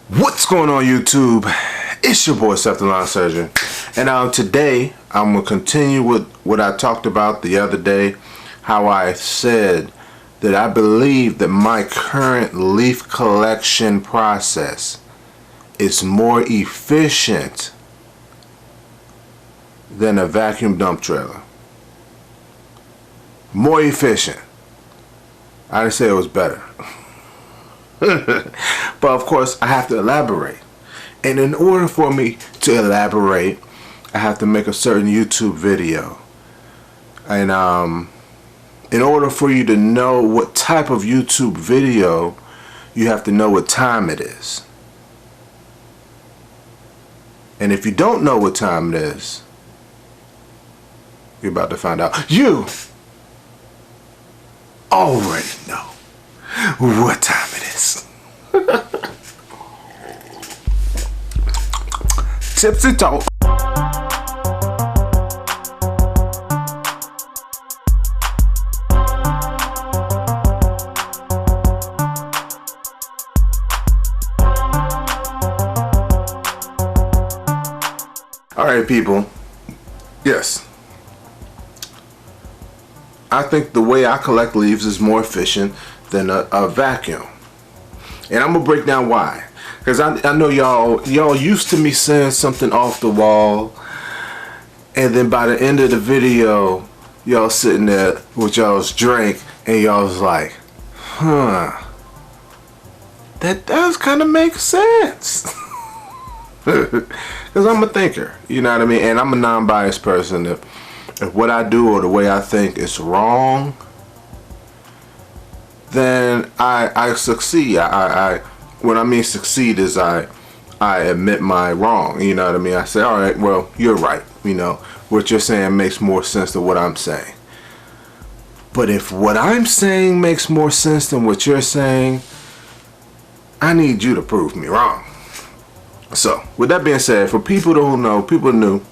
What's going on YouTube? It's your boy Septic Lawn Surgeon, and today I'm going to continue with what I talked about the other day, how I said that I believe that my current leaf collection process is more efficient than a vacuum dump trailer. More efficient. I didn't say it was better. But of course I have to elaborate, and in order for me to elaborate I have to make a certain YouTube video, and in order for you to know what type of YouTube video, you have to know what time it is. And if you don't know what time it is, you're about to find out. You already know what time it is. Tipsy talk. Alright people, yes, I think the way I collect leaves is more efficient than a vacuum, and I'm gonna break down why. Because I know y'all used to me saying something off the wall, and then by the end of the video y'all sitting there with y'all's drink and y'all was like, that does kind of make sense. Because I'm a thinker, you know what I mean, and I'm a non-biased person. If what I do or the way I think is wrong, then I succeed. What I mean succeed is I admit my wrong, you know what I mean. I say, all right, well, you're right, you know, what you're saying makes more sense than what I'm saying. But if what I'm saying makes more sense than what you're saying, I need you to prove me wrong. So with that being said, for people who don't know, people new,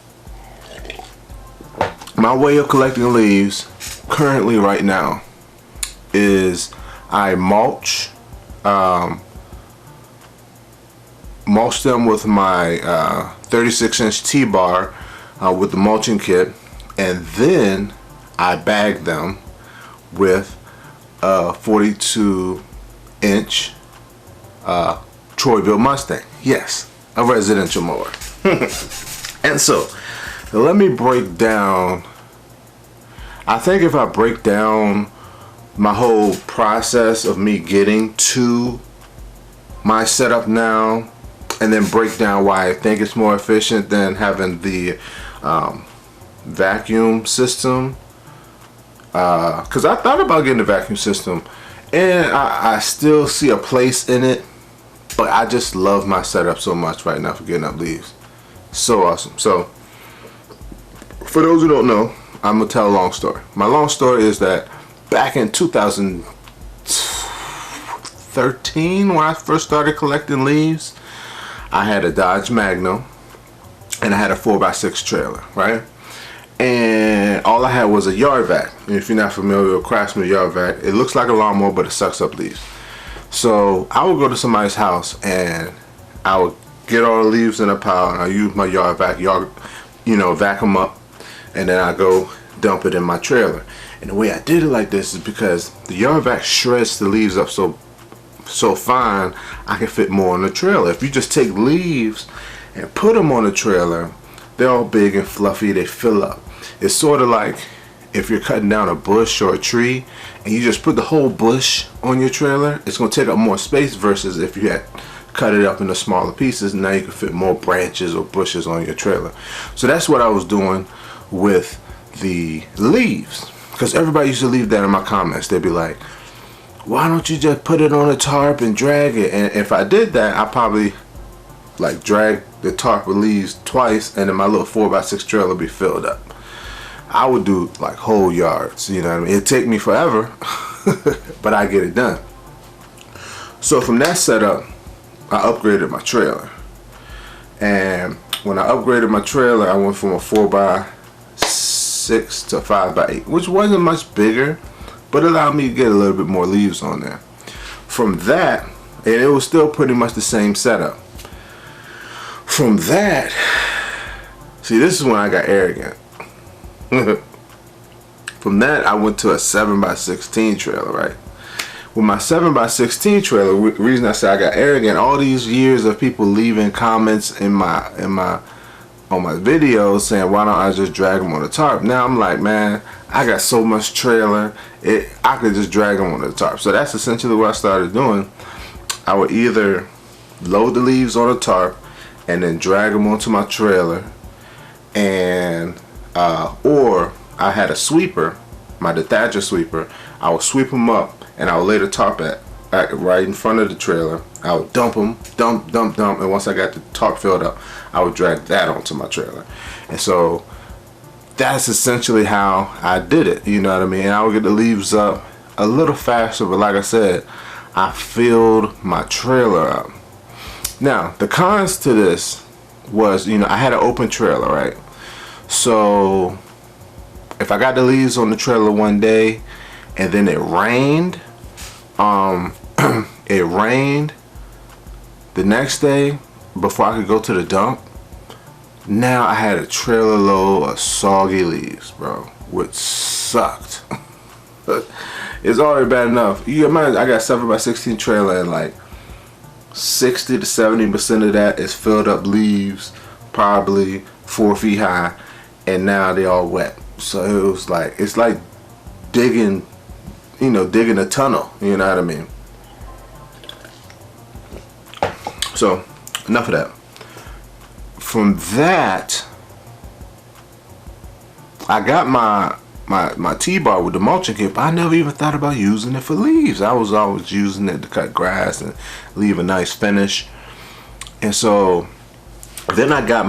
my way of collecting leaves currently right now is I mulch them with my 36-inch T-bar with the mulching kit, and then I bag them with a 42-inch Bilt Mustang. Yes, a residential mower. And so let me break down. I think if I break down my whole process of me getting to my setup now, and then break down why I think it's more efficient than having the vacuum system, because I thought about getting the vacuum system, and I still see a place in it, but I just love my setup so much right now for getting up leaves. So awesome. So for those who don't know, I'm gonna tell a long story. My long story is that back in 2013, when I first started collecting leaves, I had a Dodge Magnum and I had a 4x6 trailer, right? And all I had was a yard vac. And if you're not familiar with Craftsman yard vac, it looks like a lawnmower, but it sucks up leaves. So I would go to somebody's house and I would get all the leaves in a pile, and I use my yard vac, vac them up, and then I go dump it in my trailer. And the way I did it like this is because the yard vac shreds the leaves up so fine I can fit more on the trailer. If you just take leaves and put them on the trailer, they're all big and fluffy, they fill up. It's sort of like if you're cutting down a bush or a tree and you just put the whole bush on your trailer, it's going to take up more space, versus if you had cut it up into smaller pieces, now you can fit more branches or bushes on your trailer. So that's what I was doing with the leaves, because everybody used to leave that in my comments. They'd be like, why don't you just put it on a tarp and drag it? And if I did that, I probably like drag the tarp with leaves twice, and then my little 4x6 trailer would be filled up. I would do like whole yards, you know what I mean? It'd take me forever, but I get it done. So from that setup, I upgraded my trailer. And when I upgraded my trailer, I went from a 4x6 to 5x8, which wasn't much bigger, but allowed me to get a little bit more leaves on there. From that, and it was still pretty much the same setup. From that, see, this is when I got arrogant. From that, I went to a 7x16 trailer, right? With my 7x16 trailer, the reason I say I got arrogant, all these years of people leaving comments on my videos saying, why don't I just drag them on the tarp? Now I'm like, man, I got so much trailer, I could just drag them on the tarp. So that's essentially what I started doing. I would either load the leaves on the tarp and then drag them onto my trailer, and or I had a sweeper, my detacher sweeper. I would sweep them up and I would lay the tarp right in front of the trailer. I would dump them, dump, and once I got the tarp filled up, I would drag that onto my trailer. And so that's essentially how I did it, you know what I mean? And I would get the leaves up a little faster, but like I said, I filled my trailer up. Now, the cons to this was, you know, I had an open trailer, right? So if I got the leaves on the trailer one day and then it rained, it rained the next day before I could go to the dump, now I had a trailer load of soggy leaves, bro, which sucked. It's already bad enough. You imagine I got 7x16 trailer and like 60 to 70% of that is filled up leaves, probably 4 feet high, and now they all wet. So it was like, it's like digging, you know, digging a tunnel, you know what I mean? So enough of that. From that, I got my T-bar with the mulching kit, but I never even thought about using it for leaves. I was always using it to cut grass and leave a nice finish. And so then I got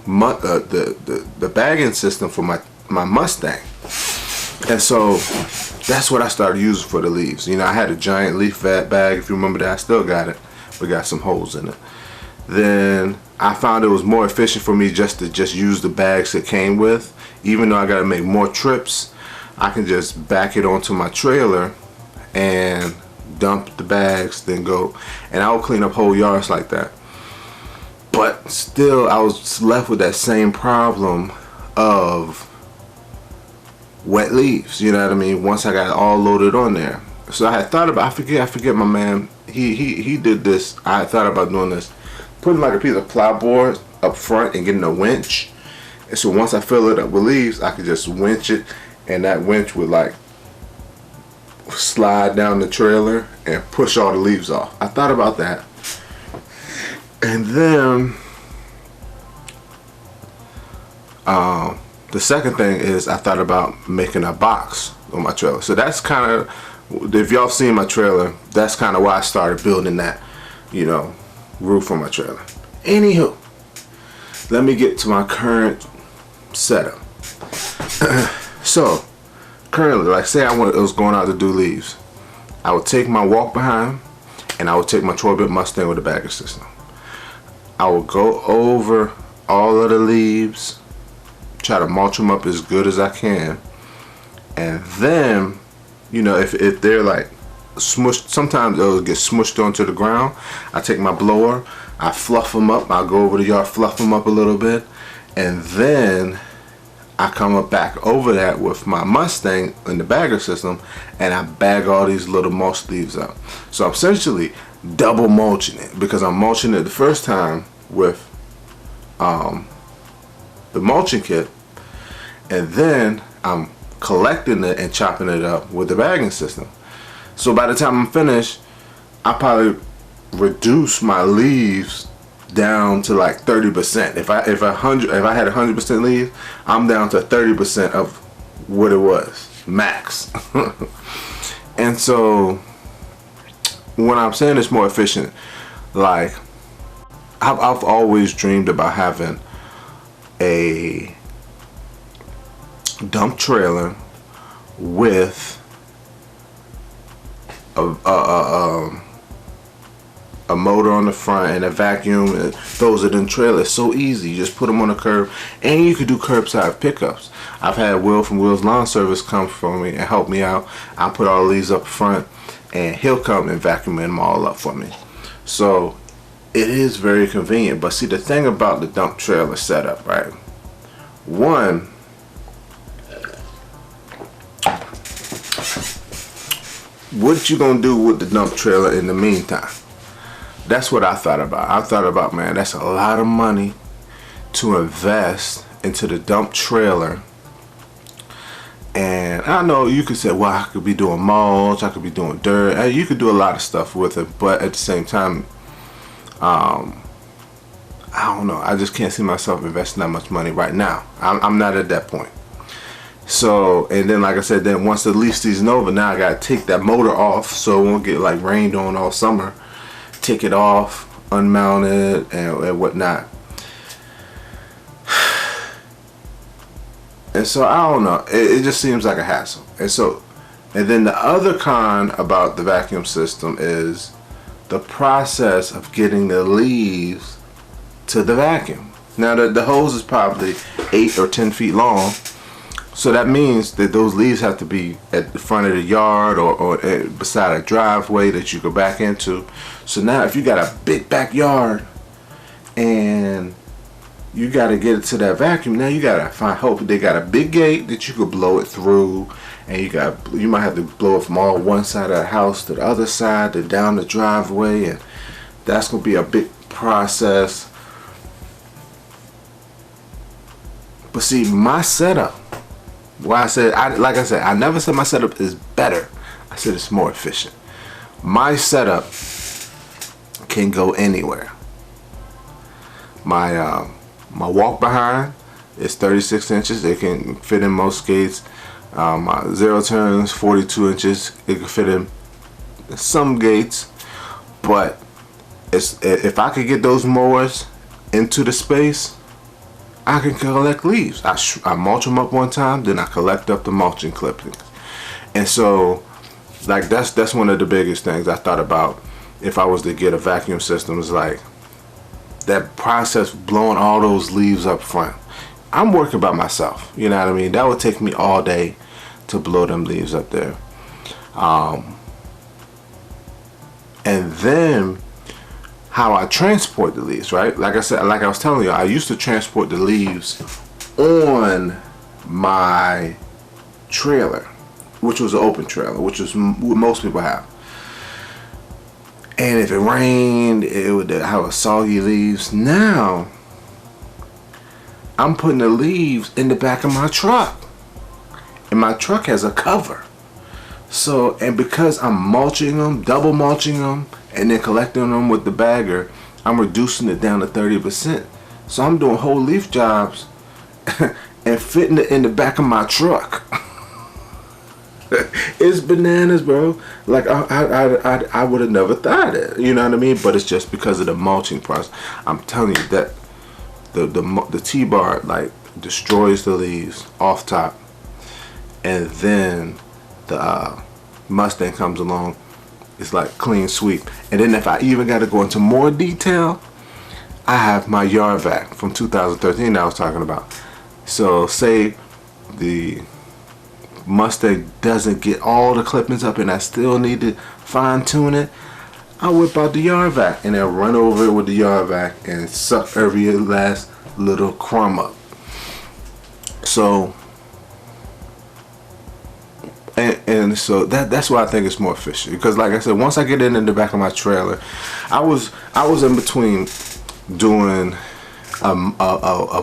the bagging system for my Mustang, and so that's what I started using for the leaves. You know, I had a giant leaf bag, if you remember that. I still got it, but got some holes in it. Then I found it was more efficient for me just to use the bags it came with. Even though I gotta make more trips, I can just back it onto my trailer and dump the bags, then go, and I'll clean up whole yards like that. But still, I was left with that same problem of wet leaves, you know what I mean, once I got it all loaded on there. So I had thought about, I forget my man, he did this. I had thought about doing this, putting like a piece of plyboard up front and getting a winch. And so once I fill it up with leaves, I could just winch it, and that winch would like slide down the trailer and push all the leaves off. I thought about that. And then the second thing is I thought about making a box on my trailer. So that's kind of, if y'all seen my trailer, that's kind of why I started building that, you know, roof on my trailer. Anywho, let me get to my current setup. So currently, like say I was going out to do leaves, I would take my walk behind and I would take my Toro Mustang with the bagger system. I will go over all of the leaves, try to mulch them up as good as I can, and then, you know, if they're like smushed, sometimes they'll get smushed onto the ground, I take my blower, I fluff them up, I'll go over the yard, fluff them up a little bit, and then I come up back over that with my Mustang in the bagger system, and I bag all these little mulch leaves up. So I'm essentially double mulching it, because I'm mulching it the first time with the mulching kit, and then I'm collecting it and chopping it up with the bagging system. So by the time I'm finished, I probably reduce my leaves down to like 30%. If I had 100% leaves, I'm down to 30% of what it was max. And so when I'm saying it's more efficient, like I've always dreamed about having a dump trailer with a motor on the front and a vacuum, and those are the trailers. So easy, you just put them on the curb, and you could do curbside pickups. I've had Will from Will's Lawn Service come for me and help me out. I put all these up front, and he'll come and vacuum them all up for me. So it is very convenient. But see, the thing about the dump trailer setup, right? One, what you gonna do with the dump trailer in the meantime? That's what I thought about. I thought about, man, that's a lot of money to invest into the dump trailer. And I know you could say, well, I could be doing mulch, I could be doing dirt. You could do a lot of stuff with it, but at the same time, I don't know. I just can't see myself investing that much money right now. I'm not at that point. So, and then like I said, then once the leaf season over, now I gotta take that motor off so it won't get like rained on all summer. Take it off, unmount it, and whatnot. And so I don't know. It just seems like a hassle. And then the other con about the vacuum system is the process of getting the leaves to the vacuum. Now the hose is probably 8 or 10 feet long. So that means that those leaves have to be at the front of the yard or beside a driveway that you go back into. So now if you got a big backyard and you got to get it to that vacuum, now you got to hope they got a big gate that you could blow it through, and you might have to blow it from all one side of the house to the other side, to down the driveway, and that's going to be a big process. But see, my setup, like I said, I never said my setup is better. I said it's more efficient. My setup can go anywhere. My walk behind is 36 inches. It can fit in most gates. My zero turns 42 inches. It can fit in some gates. But if I could get those mowers into the space, I can collect leaves. I mulch them up one time, then I collect up the mulching clippings. And so, like, that's one of the biggest things I thought about if I was to get a vacuum system, is like that process of blowing all those leaves up front. I'm working by myself, you know what I mean? That would take me all day to blow them leaves up there. And then how I transport the leaves, right? Like I said, like I was telling you, I used to transport the leaves on my trailer, which was an open trailer, which is what most people have. And if it rained, it would have soggy leaves. Now, I'm putting the leaves in the back of my truck. And my truck has a cover. So, and because I'm mulching them, double mulching them, and then collecting them with the bagger, I'm reducing it down to 30%. So I'm doing whole leaf jobs and fitting it in the back of my truck. It's bananas, bro. Like I would have never thought it. You know what I mean? But it's just because of the mulching process. I'm telling you that the T-bar like destroys the leaves off top, and then the Mustang comes along. It's like clean sweep. And then if I even got to go into more detail, I have my yard vac from 2013 that I was talking about. So say the Mustang doesn't get all the clippings up and I still need to fine tune it, I whip out the yard vac and then run over it with the yard vac and suck every last little crumb up. So and so that's why I think it's more efficient, because like I said, once I get it in the back of my trailer, I was in between doing a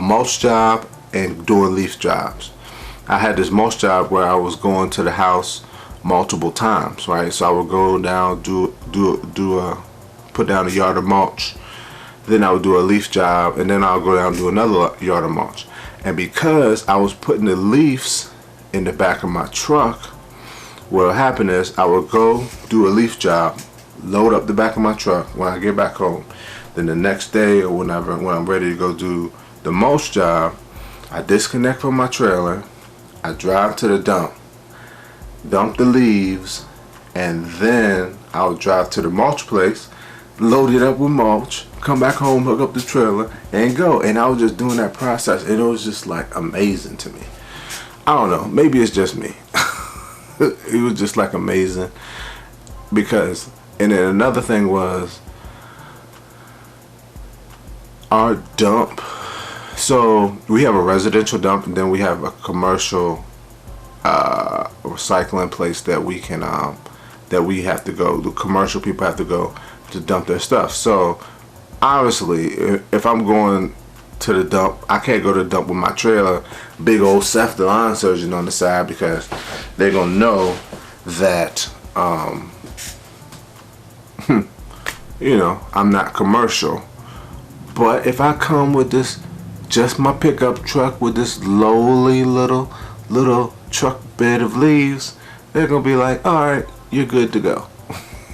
mulch job and doing leaf jobs. I had this mulch job where I was going to the house multiple times, right? So I would go down, put down a yard of mulch, then I would do a leaf job, and then I would go down and do another yard of mulch. And because I was putting the leaves in the back of my truck, what would happen is I would go do a leaf job, load up the back of my truck when I get back home. Then the next day or whenever, when I'm ready to go do the mulch job, I disconnect from my trailer, I drive to the dump the leaves, and then I'll drive to the mulch place, load it up with mulch, come back home, hook up the trailer, and go. And I was just doing that process, and it was just like amazing to me. I don't know, maybe it's just me. It was just like amazing. because, and then another thing was our dump. So we have a residential dump, and then we have a commercial recycling place that we can that we have to go. The commercial people have to go to dump their stuff. So obviously, if I'm going to the dump, I can't go to the dump with my trailer, big old Seth the lawn surgeon on the side, because they're gonna know that you know, I'm not commercial. But if I come with this, just my pickup truck with this lowly little truck bed of leaves, they're gonna be like, all right, you're good to go.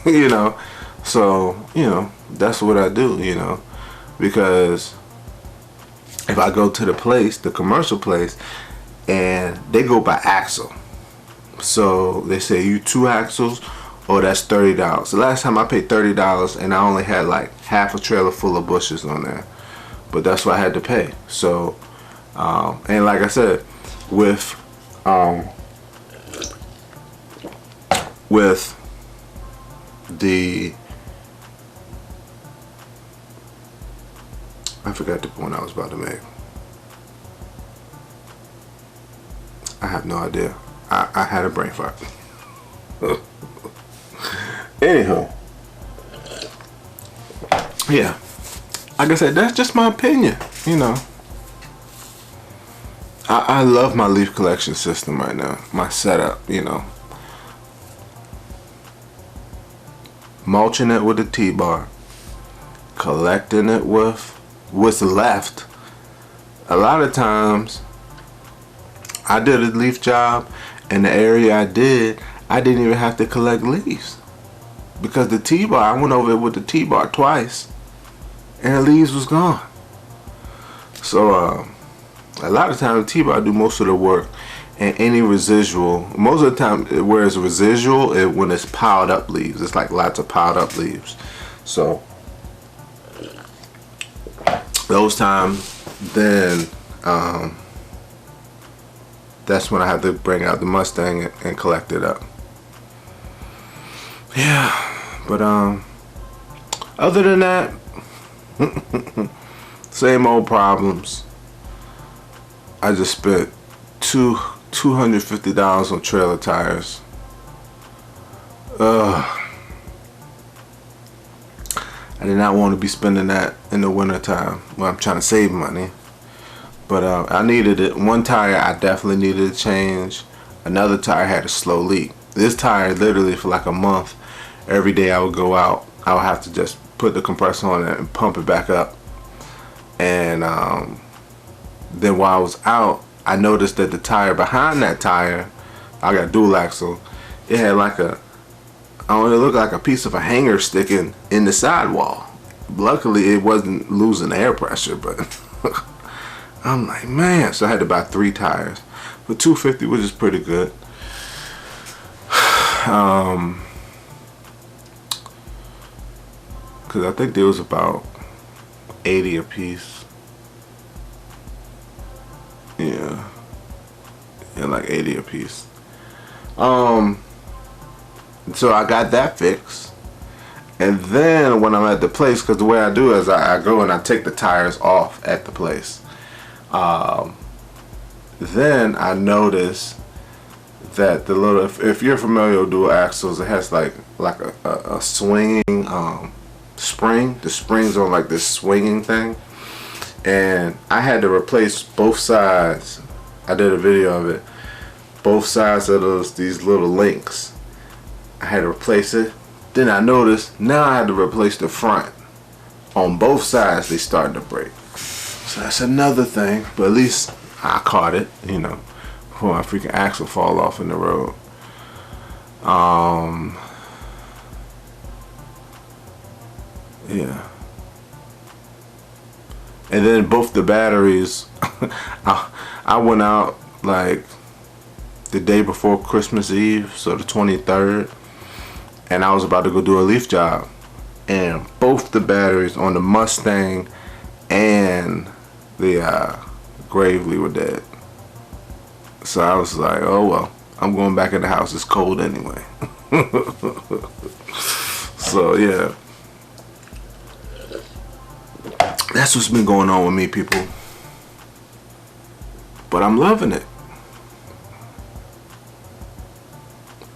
You know, so, you know, that's what I do, you know, because if I go to the place, the commercial place, and they go by axle, so they say you 2 axles, oh, that's $30. The last time I paid $30, and I only had like half a trailer full of bushes on there, but that's what I had to pay. So and like I said, with the, I forgot the point I was about to make. I have no idea. I had a brain fart. Anyhow, yeah, like I said, that's just my opinion, you know. I love my leaf collection system right now, my setup, you know. Mulching it with a T-bar, collecting it with what's left. A lot of times I did a leaf job, and the area I didn't even have to collect leaves, because the T-bar, I went over it with the T-bar twice and the leaves was gone. So a lot of times the T-bar do most of the work, and any residual, most of the time where it's residual, when it's piled up leaves, it's like lots of piled up leaves. So those times, then that's when I have to bring out the Mustang and collect it up. Yeah, but other than that, same old problems. I just spent $250 on trailer tires. I did not want to be spending that in the winter time when I'm trying to save money. But I needed it. One tire I definitely needed to change. Another tire had a slow leak. This tire, literally for like a month, every day I would go out, I would have to just put the compressor on it and pump it back up. And then while I was out, I noticed that the tire behind that tire, I got dual axle, it had like it looked like a piece of a hanger sticking in the sidewall. Luckily it wasn't losing air pressure, but I'm like, man. So I had to buy 3 tires for $250, which is pretty good. Cause I think there was about 80 a piece. Yeah, like 80 a piece. So I got that fixed, and then when I'm at the place, because the way I do is I go and I take the tires off at the place. Then I notice that the little, if you're familiar with dual axles, it has like a swinging spring. The springs on like this swinging thing, and I had to replace both sides. I did a video of it. Both sides of these little links, I had to replace it. Then I noticed now I had to replace the front. On both sides, they starting to break. So that's another thing. But at least I caught it, you know, before my freaking axle fall off in the road. Yeah. And then both the batteries, I went out like the day before Christmas Eve, so the 23rd, and I was about to go do a leaf job, and both the batteries on the Mustang and the Gravely were dead. So I was like, oh well, I'm going back in the house, it's cold anyway. So yeah, that's what's been going on with me, people. But I'm loving it.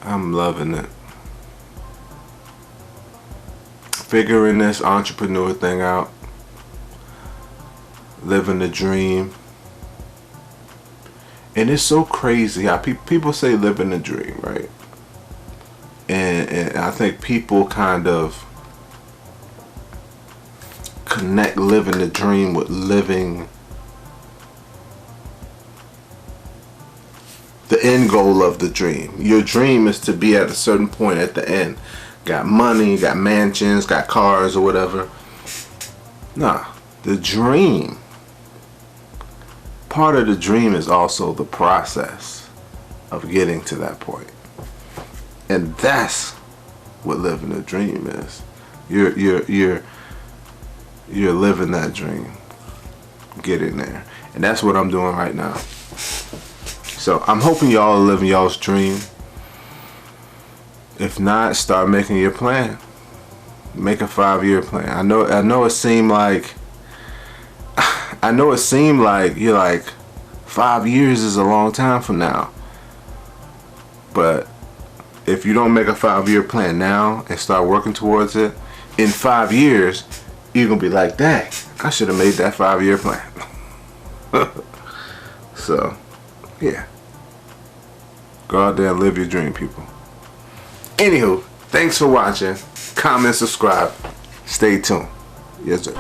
I'm loving it. Figuring this entrepreneur thing out. Living the dream. And it's so crazy how people say living the dream, right? And I think people kind of connect living the dream with living the end goal of the dream. Your dream is to be at a certain point at the end. Got money, got mansions, got cars or whatever. Nah, the dream, part of the dream is also the process of getting to that point. And that's what living the dream is. You're living that dream, getting there. And that's what I'm doing right now. So I'm hoping y'all are living y'all's dream. If not, start making your plan. Make a 5-year plan. I know it seemed like you're like 5 years is a long time from now. But if you don't make a 5-year plan now and start working towards it, in 5 years, you're gonna be like, dang, I should have made that 5-year plan. So, yeah. Go out there and live your dream, people. Anywho, thanks for watching. Comment, subscribe. Stay tuned. Yes, sir.